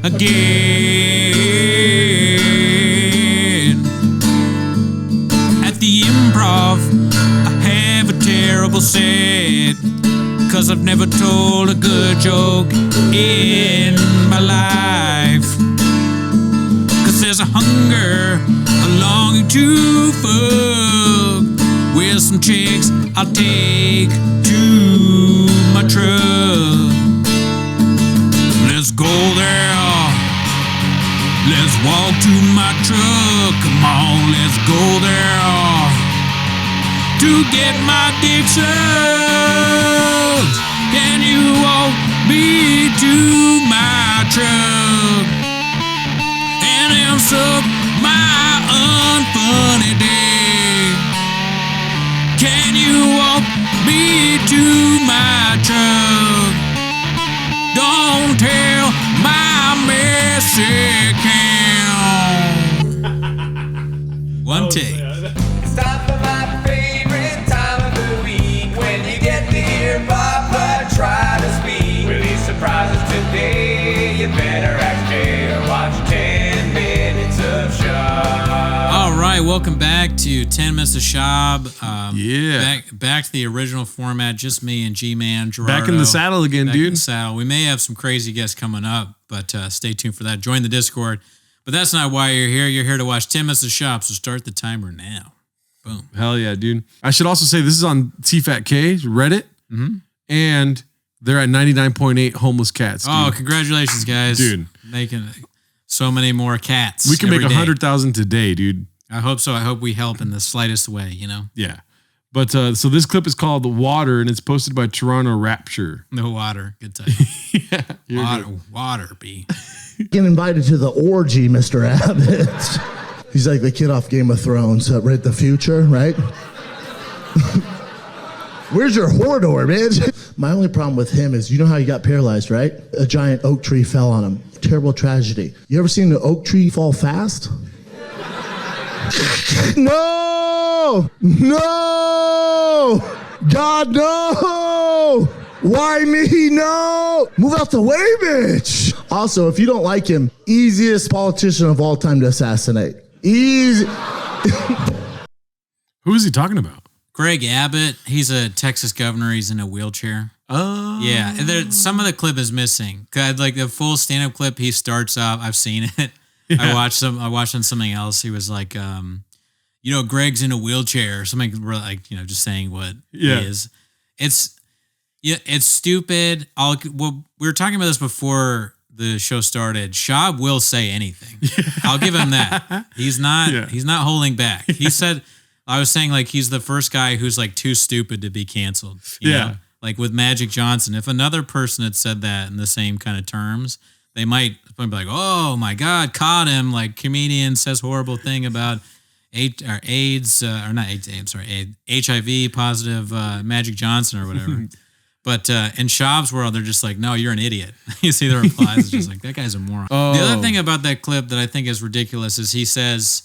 again. At the Improv, I have a terrible set, 'cause I've never told a good joke in my life. 'Cause there's a hunger, a longing to fuck with some chicks I'll take to my truck. Let's go there. Let's walk to my truck. Come on, let's go there to get my dick sucked. Can you walk me to my truck and then suck my unfunny dick? Can you walk me to my truck? Don't tell my messy count. One take. It's time for my favorite time of the week. When you get there, Bapa, try to speak. Release surprises today. You better act gay or watch 10 Minutes of Schaub. All right, welcome back to 10 Minutes of Schaub. Yeah. Back to the original format, just me and G-Man, Gerardo. Back in the saddle again, Back dude. in the saddle. We may have some crazy guests coming up, but stay tuned for that. Join the Discord. But that's not why you're here. You're here to watch 10 Minutes of Schaub, so start the timer now. Boom. Hell yeah, dude. I should also say this is on TFATK, Reddit, and they're at 99.8 homeless cats. Dude. Oh, congratulations, guys. Dude. Making so many more cats. We can make every day. 100,000 today, dude. I hope so. I hope we help in the slightest way, you know? Yeah. But so this clip is called Water, and it's posted by Toronto Rapture. No water. Good time. Yeah. you're Water, good. water, B. Get invited to the orgy, Mr. Abbott. He's like the kid off Game of Thrones, right? The future, right? Where's your Hodor, bitch? My only problem with him is, you know how he got paralyzed, right? A giant oak tree fell on him. Terrible tragedy. You ever seen an oak tree fall fast? No! No! God, no! Why me? No! Move out the way, bitch! Also, if you don't like him, easiest politician of all time to assassinate. Easy. Who is he talking about? Greg Abbott, he's a Texas governor. He's in a wheelchair. Oh. Yeah, and some of the clip is missing. Like the full stand-up clip, he starts off. I've seen it. Yeah. I watched on something else. He was like, Greg's in a wheelchair or something. Like, just saying what he is. It's stupid. We were talking about this before the show started. Schaub will say anything. Yeah. I'll give him that. He's not. Yeah. He's not holding back. He said. I was saying, like, he's the first guy who's like too stupid to be canceled. You know? Like with Magic Johnson, if another person had said that in the same kind of terms, they might be like, "Oh my God, caught him!" Like comedian says horrible thing about AIDS, or not AIDS. I'm sorry, HIV positive Magic Johnson or whatever. But in Schaub's world, they're just like, "No, you're an idiot." You see the replies, it's just like, that guy's a moron. Oh. The other thing about that clip that I think is ridiculous is he says,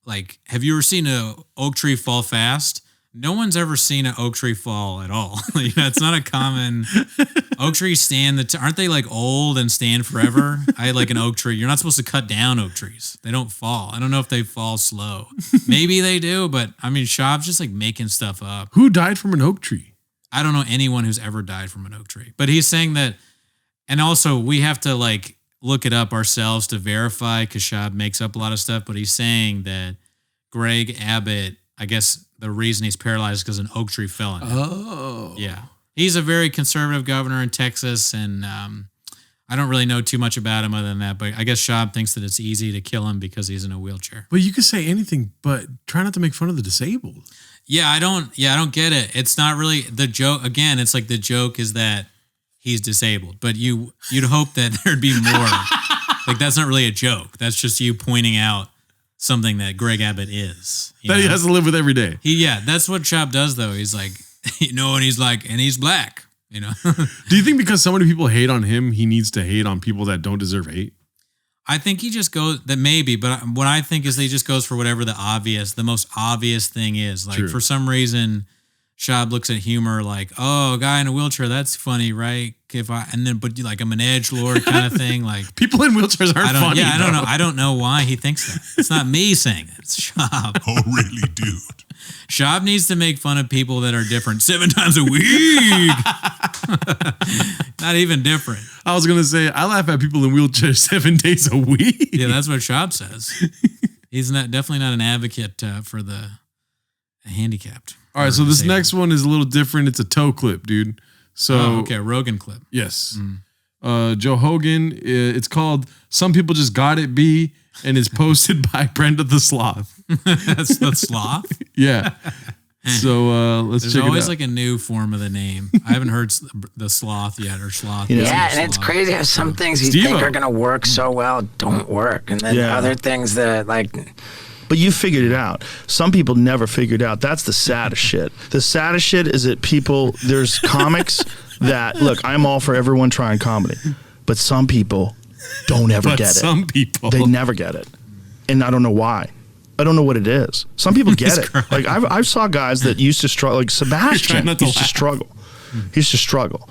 like, have you ever seen an oak tree fall fast? No one's ever seen an oak tree fall at all. It's not a common oak trees stand. Aren't they like old and stand forever? I had like an oak tree. You're not supposed to cut down oak trees. They don't fall. I don't know if they fall slow. Maybe they do, but I mean, Schaub's just like making stuff up. Who died from an oak tree? I don't know anyone who's ever died from an oak tree, but he's saying that. And also we have to like look it up ourselves to verify, because Schaub makes up a lot of stuff, but he's saying that Greg Abbott, I guess the reason he's paralyzed is because an oak tree fell on him. Oh. Yeah. He's a very conservative governor in Texas, and I don't really know too much about him other than that, but I guess Schaub thinks that it's easy to kill him because he's in a wheelchair. But you can say anything, but try not to make fun of the disabled. I don't get it. It's not really the joke. Again, it's like the joke is that he's disabled, but you'd hope that there'd be more. Like, that's not really a joke. That's just you pointing out something that Greg Abbott is. That he has to live with every day. That's what Schaub does, though. He's like, and he's like, and he's black, Do you think because so many people hate on him, he needs to hate on people that don't deserve hate? I think he just goes, that maybe, but what I think is he just goes for whatever the most obvious thing is. Like, True. For some reason, Schaub looks at humor like, oh, a guy in a wheelchair, that's funny, right? But like I'm an edgelord kind of thing. Like people in wheelchairs aren't funny. Yeah, I don't know. I don't know why he thinks that. It's not me saying it. It's Schaub. Oh, really, dude? Schaub needs to make fun of people that are different 7 times a week. Not even different. I was gonna say I laugh at people in wheelchairs 7 days a week. Yeah, that's what Schaub says. He's definitely not an advocate for the handicapped. All right, so this next one is a little different. It's a toe clip, dude. So okay, Rogan clip. Yes. Joe Hogan. It's called "Some People Just Got It B," and it's posted by Brenda the Sloth. That's the sloth. Yeah. So let's There's check it out. always like a new form of the name. I haven't heard the sloth yet or sloth. Yeah, and it's crazy how some things you think are gonna work so well don't work, and then other things that like. But you figured it out. Some people never figured out. That's the saddest shit. The saddest shit is that there's comics that, look, I'm all for everyone trying comedy, but some people don't ever get it. Some people. They never get it. And I don't know why. I don't know what it is. Some people get it. Like I saw guys that used to struggle, like Sebastian used to struggle. He used to struggle.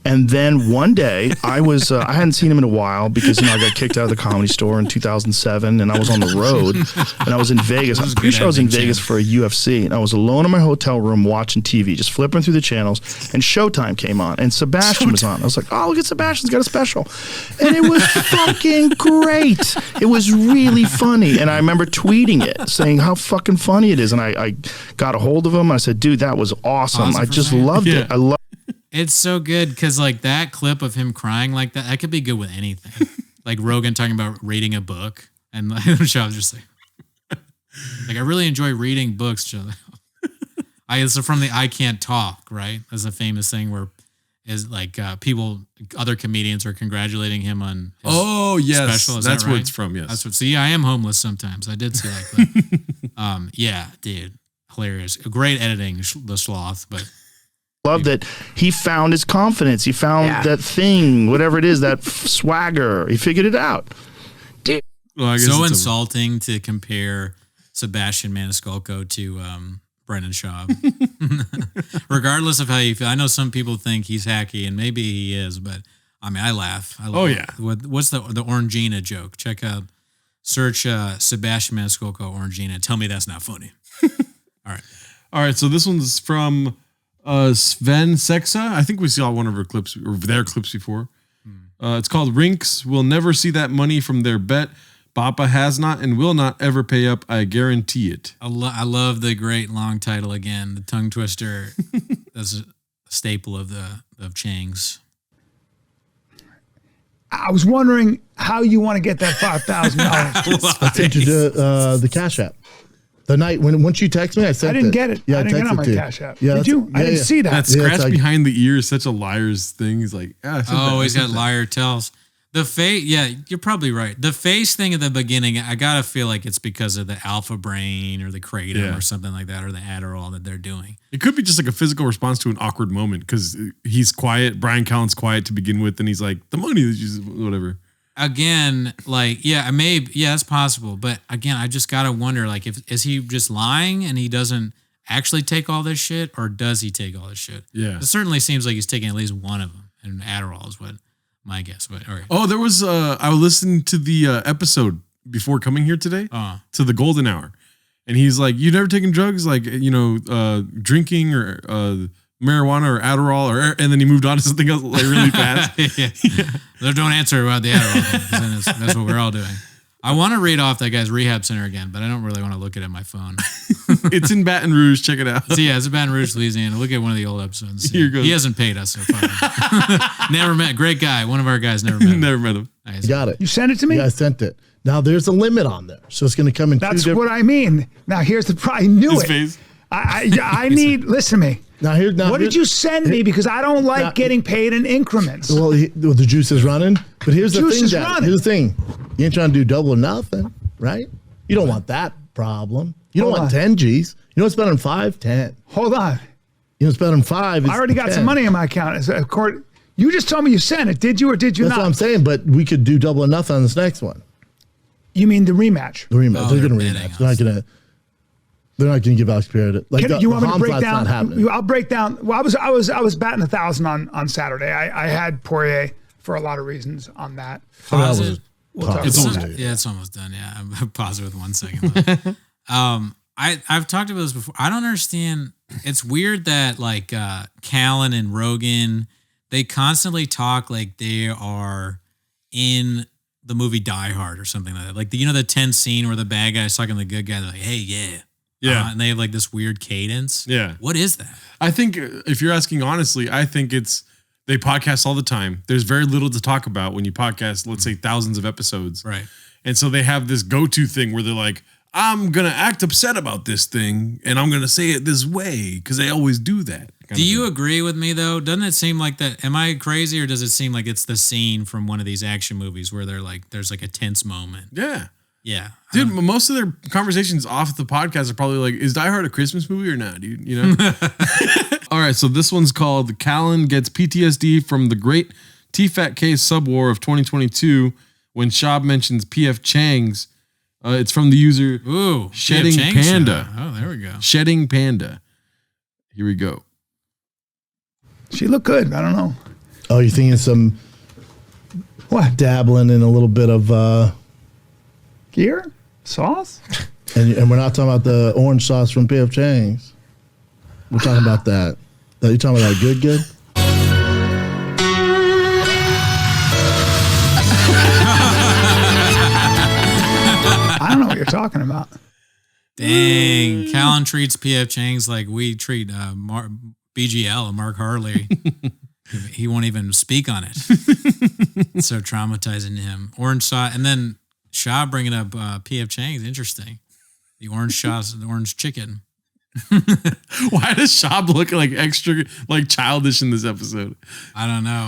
And then one day I hadn't seen him in a while because I got kicked out of the Comedy Store in 2007 and I was on the road and I was in Vegas. I'm pretty sure I was in Vegas for a UFC and I was alone in my hotel room watching TV, just flipping through the channels, and Showtime came on and Sebastian was on. I was like, oh, look at Sebastian's got a special. And it was fucking great. It was really funny. And I remember tweeting it, saying how fucking funny it is. And I got a hold of him and I said, dude, that was awesome. I just loved it. I loved It's so good because like that clip of him crying like that could be good with anything. Like Rogan talking about reading a book, and like, Schaub's just like, I really enjoy reading books. It's from the I Can't Talk, right? That's a famous thing where is like other comedians are congratulating him on his special. Is that's that right? where it's from. Yes, that's what. See, I am homeless sometimes. I did see that clip. Yeah, dude, hilarious. Great editing, the sloth, but. Love that he found his confidence. He found that thing, whatever it is, that swagger. He figured it out. Dude. Well, so insulting to compare Sebastian Maniscalco to Brendan Schaub. Regardless of how you feel. I know some people think he's hacky, and maybe he is, but I mean, I laugh. Yeah. What's the Orangina joke? Check out, search Sebastian Maniscalco Orangina. Tell me that's not funny. All right. So this one's from Sven Sexa. I think we saw one of her clips or their clips before. It's called "Rinks Will Never See That Money from Their Bet. Bapa has not and will not ever pay up. I guarantee it." I love the great long title again. The tongue twister. That's a staple of Chang's. I was wondering how you want to get that $5,000. I sent you the Cash App. The night once you text me, I sent it. I didn't get it. Yeah, I didn't get on my Cash App. Yeah, did you? I didn't see that. That scratch behind the ear is such a liar's thing. He's like, he's got liar tells. The face, you're probably right. The face thing at the beginning, I gotta feel like it's because of the Alpha Brain or the Kratom or something like that, or the Adderall that they're doing. It could be just like a physical response to an awkward moment because he's quiet. Brian Callen's quiet to begin with, and he's like, the money is whatever. Again, that's possible. But again, I just gotta wonder, like, is he just lying and he doesn't actually take all this shit, or does he take all this shit? Yeah, it certainly seems like he's taking at least one of them, and Adderall is what my guess. But all right. Oh, there was I listened to the episode before coming here today to the Golden Hour, and he's like, "You never taken drugs, like drinking or marijuana or Adderall," and then he moved on to something else like really fast. Don't answer about the Adderall. That's what we're all doing. I want to read off that guy's rehab center again, but I don't really want to look at it on my phone. It's in Baton Rouge. Check it out. So it's in Baton Rouge, Louisiana. Look at one of the old episodes. Here goes. He hasn't paid us so far. Never met. Great guy. One of our guys never met him. Never met him. You got it. You sent it to me? Yeah, I sent it. Now there's a limit on there, so it's going to come in. That's what I mean. Now here's the problem. I knew His it. face. I need. Listen to me. What did you send me? Because I don't like getting paid in increments. Well, the juice is running. But here's the thing, Dad. Here's the thing. You ain't trying to do double or nothing, right? You don't want that problem. You don't want 10 Gs. You know what's better than 5? 10. Hold on. You know what's better than 5? I already got some money in my account. You just told me you sent it. Did you or did you not? That's what I'm saying, but we could do double or nothing on this next one. You mean the rematch? The rematch. They're going to rematch. They're not going to. They're not going to give Alex Pierre like you want me to break down? Not happening. I'll break down. Well, I was batting 1,000 on Saturday. I had Poirier for a lot of reasons on that. Pause It's almost done. Yeah, it's almost done. Yeah, I'm pause with 1 second left. I've talked about this before. I don't understand. It's weird that like Callan and Rogan, they constantly talk like they are in the movie Die Hard or something like that. Like the tense scene where the bad guy's talking to the good guy. They're like, "Hey, yeah." And they have like this weird cadence. Yeah. What is that? I think if you're asking honestly, I think they podcast all the time. There's very little to talk about when you podcast, let's say thousands of episodes. Right. And so they have this go-to thing where they're like, I'm going to act upset about this thing and I'm going to say it this way because they always do that. Do you agree with me though? Doesn't it seem like that? Am I crazy or does it seem like it's the scene from one of these action movies where there's like a tense moment? Yeah. Yeah. Dude, most of their conversations off the podcast are probably like, is Die Hard a Christmas movie or not, dude? You know? All right, so this one's called Callan Gets PTSD from the Great T-Fat Case Subwar of 2022 when Schaub mentions P.F. Chang's. It's from the user Shedding Panda. Oh, there we go. Shedding Panda. Here we go. She looked good. I don't know. Oh, you're thinking some dabbling in a little bit of gear? Sauce? And we're not talking about the orange sauce from P.F. Chang's. We're talking about that. You're talking about that good? I don't know what you're talking about. Dang. Callan treats P.F. Chang's like we treat BGL, Mark Harley. He won't even speak on it. It's so traumatizing to him. Orange sauce. And then Schaub bringing up P.F. Chang's. Interesting. The orange sauce, the orange chicken. Why does Schaub look like extra like childish in this episode? I don't know.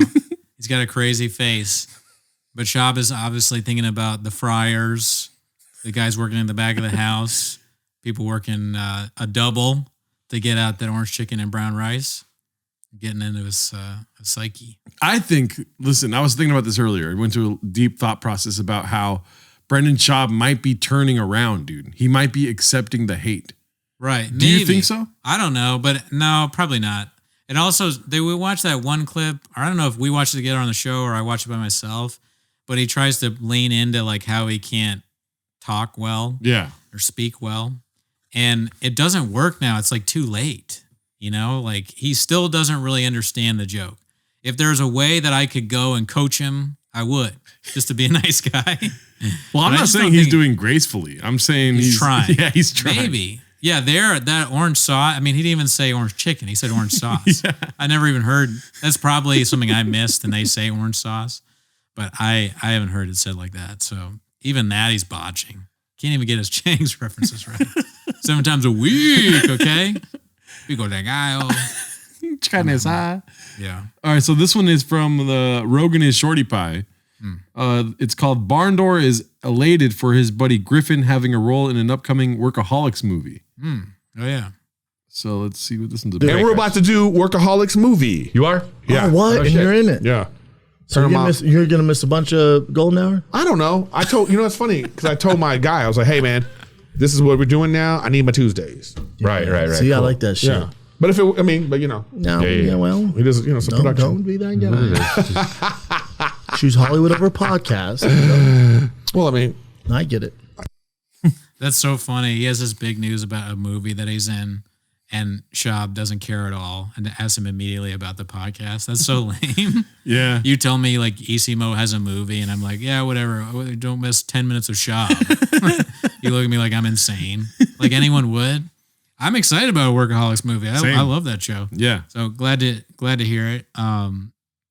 He's got a crazy face. But Schaub is obviously thinking about the fryers, the guys working in the back of the house, people working a double to get out that orange chicken and brown rice, getting into his psyche. I think, listen, I was thinking about this earlier. I went to a deep thought process about how Brendan Schaub might be turning around, dude. He might be accepting the hate. Right. Do you think so? I don't know, but no, probably not. And also, we watched that one clip, or I don't know if we watched it together on the show or I watched it by myself, but he tries to lean into like how he can't talk well or speak well. And it doesn't work now. It's like too late, like he still doesn't really understand the joke. If there's a way that I could go and coach him, I would, just to be a nice guy. Well, I'm not saying he's doing gracefully. I'm saying he's trying. Yeah, he's trying. Maybe. Yeah, that orange sauce. I mean, he didn't even say orange chicken. He said orange sauce. Yeah. I never even heard. That's probably something I missed, and they say orange sauce. But I haven't heard it said like that. So even that he's botching. Can't even get his Chang's references right. 7 times a week, okay? Pico de gallo. Chinese high. Yeah. All right, so this one is from the Rogan is Shorty Pie. It's called Barn Door is elated for his buddy Griffin having a role in an upcoming Workaholics movie. Oh, yeah. So let's see what this one's about. And we're about to do Workaholics movie. You are? Yeah. Oh, what? And you're in it? Yeah. So you're going to miss a bunch of golden hour? I don't know. It's funny because I told my guy, I was like, hey, man, this is what we're doing now. I need my Tuesdays. Right. See, cool. I like that shit. Yeah. But if it, No, well. It is, some production. Don't be that guy. Choose Hollywood over podcast. Well, I mean. I get it. That's so funny. He has this big news about a movie that he's in, and Schaub doesn't care at all and asks him immediately about the podcast. That's so lame. Yeah. You tell me like Isimo has a movie, and I'm like, yeah, whatever. Don't miss 10 minutes of Schaub. You look at me like I'm insane. Like anyone would. I'm excited about a Workaholics movie. I love that show. Yeah. So glad to hear it.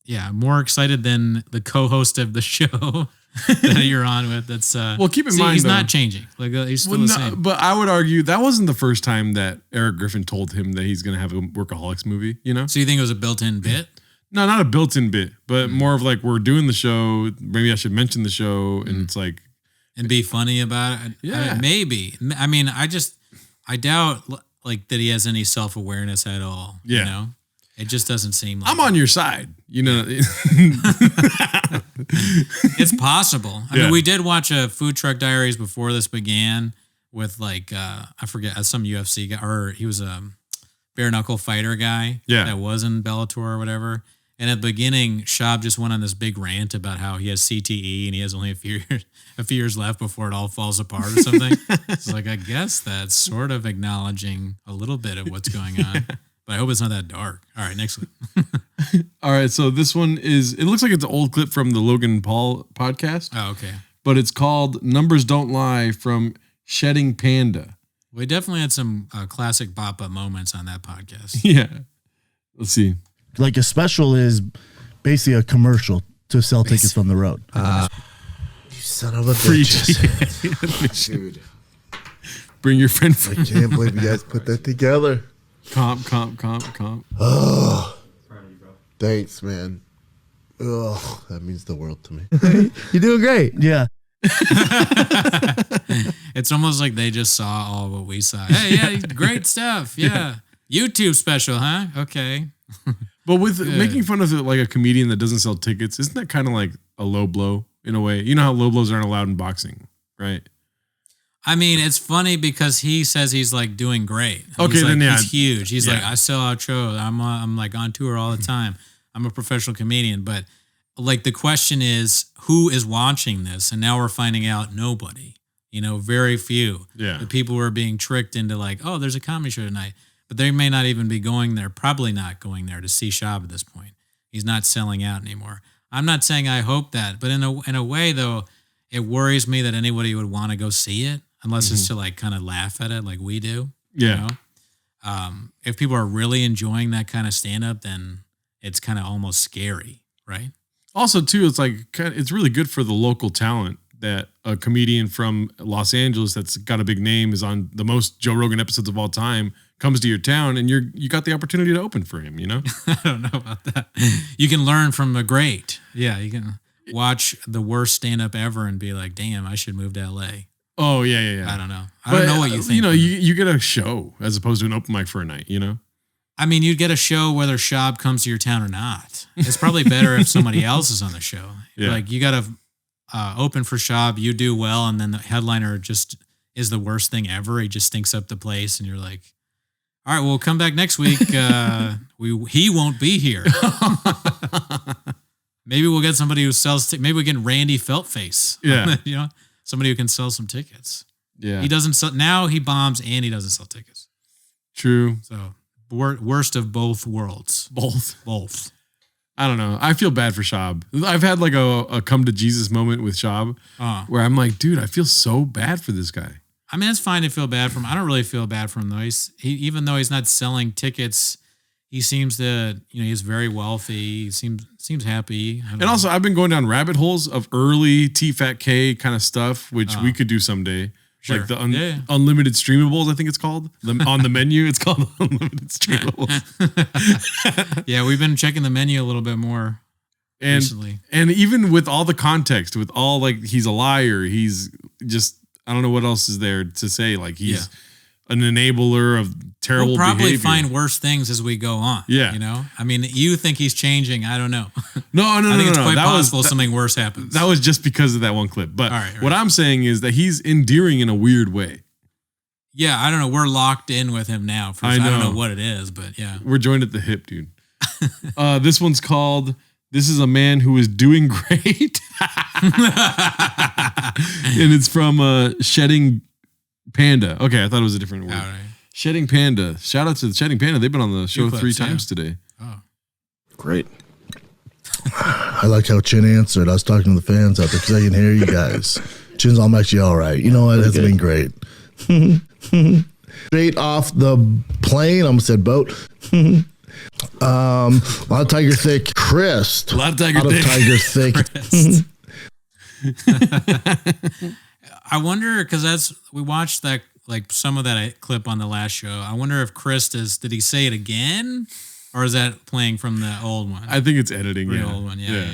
Yeah, more excited than the co-host of the show that you're on with. That's well, keep in mind he's though, not changing. Like he's still the same. But I would argue that wasn't the first time that Eric Griffin told him that he's going to have a Workaholics movie. So you think it was a built-in bit? No, not a built-in bit, but more of like we're doing the show. Maybe I should mention the show, and it's like and be funny about it. Yeah, maybe. I mean, I doubt like that he has any self-awareness at all. Yeah. You know? It just doesn't seem like I'm on your side. It's possible. I mean, we did watch a Food Truck Diaries before this began, with like I forget some UFC guy, or he was a bare knuckle fighter guy that was in Bellator or whatever. And at the beginning, Schaub just went on this big rant about how he has CTE and he has only a few years left before it all falls apart or something. It's like, I guess that's sort of acknowledging a little bit of what's going on. But I hope it's not that dark. All right, next one. All right, so this one it looks like it's an old clip from the Logan Paul podcast. Oh, okay. But it's called Numbers Don't Lie from Shedding Panda. We definitely had some classic Bapa moments on that podcast. Yeah. Let's see. Like a special is basically a commercial to sell tickets from the road. You son of a bitch. Dude. Bring your friend. I can't believe you guys put that together. Comp. Oh. Thanks, man. Oh, that means the world to me. You're doing great. Yeah. It's almost like they just saw all what we saw. Hey, yeah, great stuff. Yeah. YouTube special, huh? Okay. But with making fun of like a comedian that doesn't sell tickets, isn't that kind of like a low blow in a way? You know how low blows aren't allowed in boxing, right? I mean, it's funny because he says he's like doing great. Okay, he's then like, yeah. he's huge. He's like, I sell out shows. I'm like on tour all the time. I'm a professional comedian. But like the question is, who is watching this? And now we're finding out nobody. Very few. Yeah. The people who are being tricked into like, oh, there's a comedy show tonight. But they may not even be going there, probably not going there to see Schaub at this point. He's not selling out anymore. I'm not saying I hope that, but in a way though, it worries me that anybody would want to go see it unless it's to like kind of laugh at it like we do. Yeah. If people are really enjoying that kind of stand-up, then it's kind of almost scary, right? Also, too, it's like it's really good for the local talent that a comedian from Los Angeles that's got a big name is on the most Joe Rogan episodes of all time comes to your town and you got the opportunity to open for him, I don't know about that. You can learn from the great. Yeah, you can watch the worst stand-up ever and be like, damn, I should move to LA. Oh, yeah. I don't know. I don't know what you think. You get a show as opposed to an open mic for a night, I mean, you'd get a show whether Schaub comes to your town or not. It's probably better if somebody else is on the show. Yeah. Like you got to open for Schaub, you do well, and then the headliner just is the worst thing ever. He just stinks up the place, and you're like, all right, we'll come back next week. He won't be here. Maybe we'll get somebody who sells. Maybe we get Randy Feltface. Yeah, somebody who can sell some tickets. Yeah, he doesn't sell now. He bombs and he doesn't sell tickets. True. So worst of both worlds. Both. I don't know. I feel bad for Schaub. I've had like a come to Jesus moment with Schaub where I'm like, dude, I feel so bad for this guy. I mean, it's fine to feel bad for him. I don't really feel bad for him though. Even though he's not selling tickets, he seems to, he's very wealthy. He seems happy. And also, I've been going down rabbit holes of early T-Fat-K kind of stuff, which we could do someday. Sure. Like the unlimited streamables, I think it's called. On the menu, it's called unlimited streamables. Yeah, we've been checking the menu a little bit more recently. And even with all the context, with all like he's a liar, he's just, I don't know what else is there to say. Like he's an enabler of terrible we'll probably behavior. Find worse things as we go on. Yeah. I mean, you think he's changing. I don't know. No. I think it's quite possible something worse happens. That was just because of that one clip. But what I'm saying is that he's endearing in a weird way. Yeah, I don't know. We're locked in with him now. I don't know what it is, but yeah. We're joined at the hip, dude. This one's called, This is a Man Who Is Doing Great. And it's from Shedding Panda. Okay, I thought it was a different word. Right. Shedding Panda. Shout out to the Shedding Panda. They've been on the show 3 times today. Oh. Great. I like how Chin answered. I was talking to the fans out there because I can hear you guys. Chin's, I'm actually all right. You know what? It's been great. Straight off the plane, I almost said boat. A lot of Tiger Thick. Christ. A lot of Tiger Thick. I wonder, because we watched that, like some of that clip on the last show. I wonder if Chris did he say it again? Or is that playing from the old one? I think it's editing. The old one, yeah.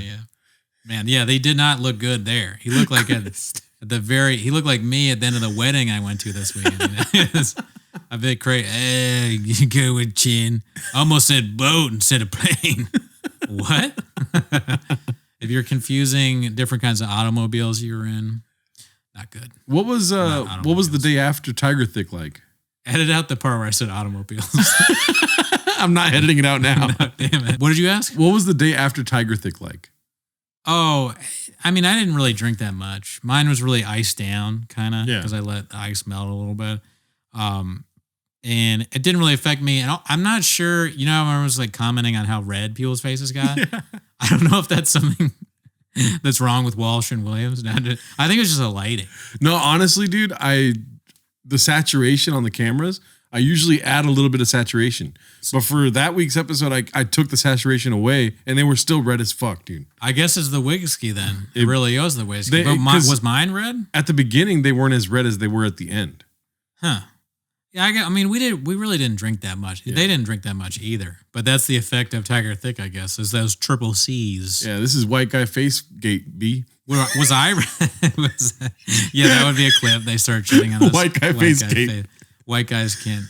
Man, yeah, they did not look good there. He looked like he looked like me at the end of the wedding I went to this weekend. A bit crazy. Hey, you go with Chin. I almost said boat instead of plane. What? If you're confusing different kinds of automobiles you're in. Not good. What was the day after Tiger Thick like? Edit out the part where I said automobiles. I'm not editing it out now. No, damn it. What did you ask? What was the day after Tiger Thick like? Oh, I mean, I didn't really drink that much. Mine was really iced down, kind of, because I let the ice melt a little bit. And it didn't really affect me. And I'm not sure, everyone was like commenting on how red people's faces got. Yeah. I don't know if that's something that's wrong with Walsh and Williams. I think it was just a lighting. No, honestly, dude, the saturation on the cameras, I usually add a little bit of saturation. But for that week's episode, I took the saturation away and they were still red as fuck, dude. I guess it's the whiskey then. It really was the whiskey. But was mine red? At the beginning, they weren't as red as they were at the end. Huh. Yeah, we really didn't drink that much. Yeah. They didn't drink that much either. But that's the effect of Tiger Thick, I guess, is those triple C's. Yeah, this is white guy face gate B. Was I? Yeah, that would be a clip. They start shitting on this. White guy face gate. White guys can't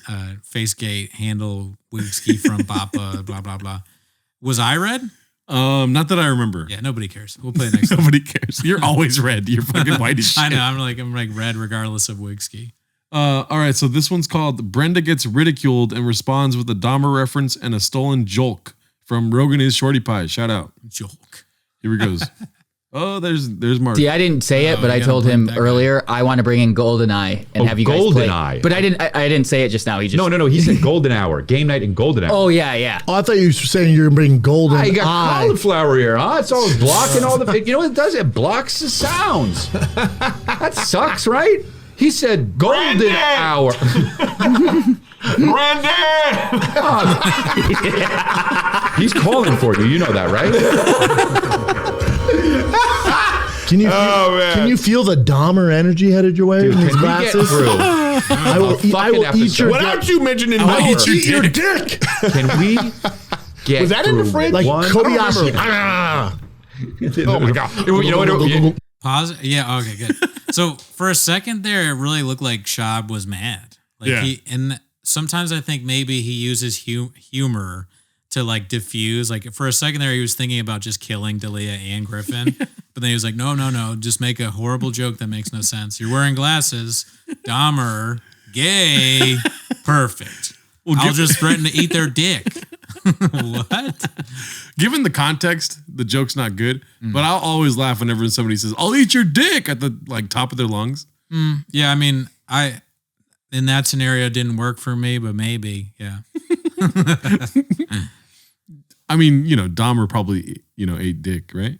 face gate handle whiskey from Bapa. Blah blah blah. Was I red? Not that I remember. Yeah, nobody cares. We'll play next. Nobody cares. You're always red. You're fucking white as shit. I know. I'm like red regardless of whiskey. All right, so this one's called Brenda Gets Ridiculed and Responds with a Dahmer reference and a Stolen Jolk from Rogan is Shorty Pie. Shout out. Jolk. Here he goes. Oh, there's Mark. See, I didn't say it, but I told him earlier I want to bring in GoldenEye and have you guys play. GoldenEye. But I didn't say it just now. He just No. He said Golden Hour. Game night and Golden Hour. Oh yeah. Oh, I thought you were saying you were bringing golden. I got cauliflower here, huh? It's all blocking all the. You know what it does? It blocks the sounds. That sucks, right? He said Golden Hour. Randy! He's calling for you. You know that, right? Can you feel the Dahmer energy headed your way in these glasses? I will eat your. What aren't you mentioning? I will eat your dick. Can we get? Was that in the fridge? Like Kobayashi. Oh my god! You know what? Pause. Yeah. Okay. Good. So for a second there, it really looked like Schaub was mad. And sometimes I think maybe he uses humor to like diffuse. Like for a second there, he was thinking about just killing D'Elia and Griffin, but then he was like, no, just make a horrible joke that makes no sense. You're wearing glasses, Dahmer, gay, perfect. I'll just threaten to eat their dick. What? Given the context, the joke's not good, but I'll always laugh whenever somebody says, I'll eat your dick at the top of their lungs. Yeah, I mean, in that scenario, it didn't work for me, but maybe, yeah. I mean, Dahmer probably, ate dick, right?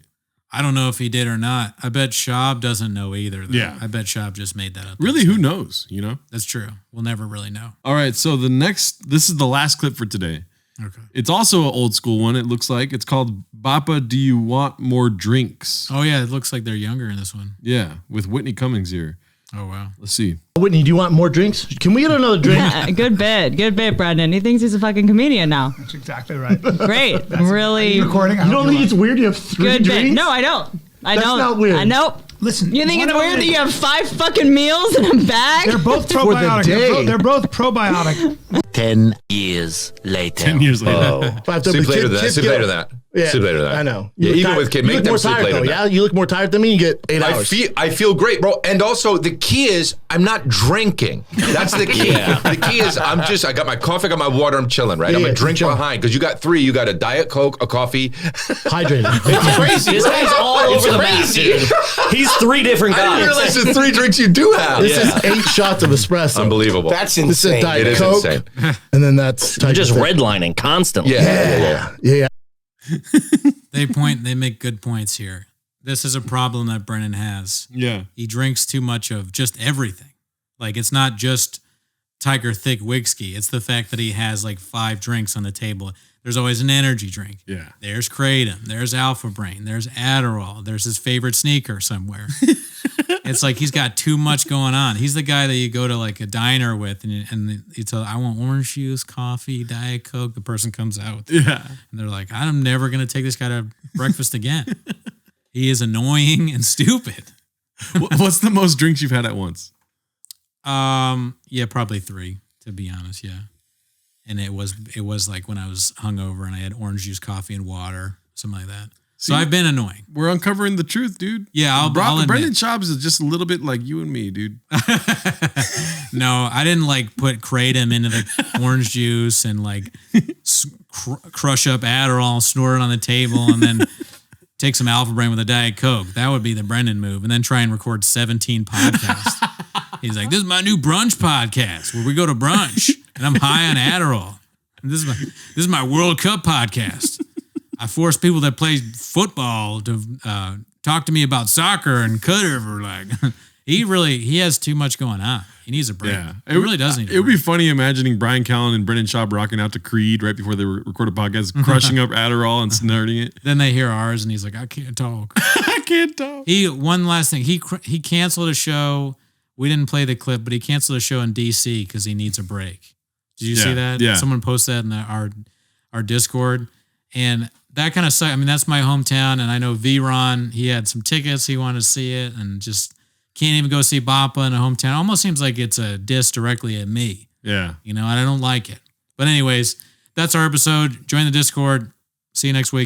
I don't know if he did or not. I bet Schaub doesn't know either, though. Yeah. I bet Schaub just made that up. Really, who knows, That's true. We'll never really know. All right, so this is the last clip for today. Okay. It's also an old school one, it looks like. It's called Bapa, Do You Want More Drinks? Oh, yeah, it looks like they're younger in this one. Yeah, with Whitney Cummings here. Oh, wow. Let's see. Whitney, do you want more drinks? Can we get another drink? Yeah, good bit, Brendan. He thinks he's a fucking comedian now. That's exactly right. Great. Really. Recording. You don't think it's weird you have 3 good drinks? Bit. No, I don't. That's not weird. I know. Listen. You think it's weird that you have 5 fucking meals in a bag? They're both probiotic. They're both probiotic. 10 years later. 10 years later. Oh. Sleep later than that. Yeah, Sleep later than that. I know. Yeah, even with kid, make them sleep later than that. Yeah, you look more tired than me. You get 8 hours. I feel great, bro. And also, the key is I'm not drinking. That's the key. The key is I got my coffee, I got my water, I'm chilling, right? I'm a drink behind because you got 3. You got a Diet Coke, a coffee. Hydrated. It's crazy. This guy's all over the map, dude. He's 3 different guys. I didn't realize the 3 drinks you do have. This is 8 shots of espresso. Unbelievable. That's This is insane. Diet It is Coke, insane. and then that's You're just redlining constantly. Yeah. They make good points here. This is a problem that Brennan has. Yeah. He drinks too much of just everything. Like, it's not just Tiger Thick whiskey. It's the fact that he has like 5 drinks on the table. There's always an energy drink. Yeah. There's Kratom. There's Alpha Brain. There's Adderall. There's his favorite sneaker somewhere. It's like he's got too much going on. He's the guy that you go to like a diner with and you tell, I want orange juice, coffee, Diet Coke. The person comes out. Yeah. And they're like, I'm never going to take this guy to breakfast again. He is annoying and stupid. What's the most drinks you've had at once? Yeah, probably 3, to be honest. Yeah. And it was like when I was hungover and I had orange juice, coffee, and water, something like that. So I've been annoying. We're uncovering the truth, dude. Yeah, I'll admit. Brendan Schaub is just a little bit like you and me, dude. No, I didn't like kratom into the orange juice and like crush up Adderall and snort it on the table and then take some Alpha Brain with a Diet Coke. That would be the Brendan move. And then try and record 17 podcasts. He's like, this is my new brunch podcast where we go to brunch and I'm high on Adderall. And this is my World Cup podcast. I force people that play football to talk to me about soccer and whatever. Like he has too much going on. He needs a break. Yeah, it really does need. It would be funny imagining Brian Callen and Brendan Schaub rocking out to Creed right before they record a podcast, crushing up Adderall and snorting it. Then they hear ours, and he's like, "I can't talk. I can't talk." One last thing. He canceled a show. We didn't play the clip, but he canceled a show in DC because he needs a break. Did you see that? Yeah. Someone posted that in our Discord, and that kind of sucks. I mean, that's my hometown, and I know V-Ron, he had some tickets. He wanted to see it, and just can't even go see Bapa in a hometown. It almost seems like it's a diss directly at me. Yeah. And I don't like it. But anyways, that's our episode. Join the Discord. See you next week.